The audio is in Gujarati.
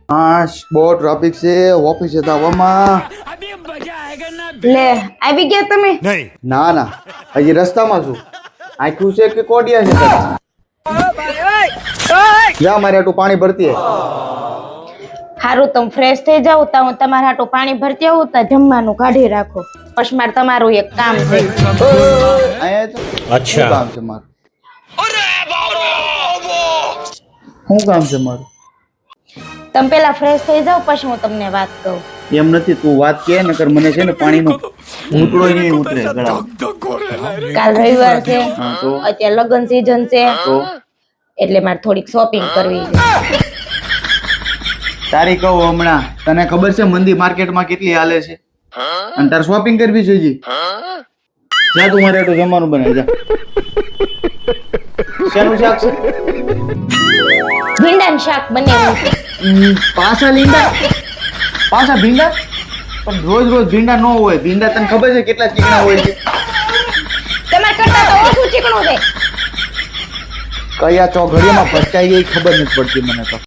હા બહુ ટ્રાફિક છે ઓફિસે જવામાં. લે આવી ગયા તમે? ના ના હજી રસ્તામાં છું. આખું છે કે કોડિયા છે તારે? જા મારે આટલું પાણી ભરતી હે. હારું તમે ફ્રેશ થઈ જાવ તો હું તમારા હાટું પાણી ભરતી આવું તો જમવાનું કાઢી રાખો. પછી મારે તમારું એક કામ છે. અહીંયા તો શું કામ છે મારું? શું કામ છે મારું? તમે પેલા ફ્રેશ થઈ જાવ પછી હું તમને વાત કહું. એમ નથી તું વાત કે નકર મને છે ને પાણીનો ઊંટડો નહીં ઉતરે ગળા. કાલ રવિવાર છે, હા તો અત્યારે લગ્ન સીઝન છે, તો એટલે મારે થોડીક શોપિંગ કરવી છે. તારી કહું હમણાં તને ખબર છે મંદી માર્કેટમાં કેટલી હાલે છે અને તારે શોપિંગ કરવી છે હજી? જા તું મારે એટલું જમવાનું બનાવી જા. શેનું શાક છે? ભીંડાનું શાક બનેલું છે. પાછા લીંડા પાછા ભીંડા? પણ રોજ રોજ ભીંડા ન હોય. ભીંડા તને ખબર છે કેટલા ચીકણા હોય છે? તમારા કરતા તો ઓછું ચીકણું છે. કયા ચોઘડિયામાં ભટકાઈ ગઈ ખબર નથી પડતી મને તો.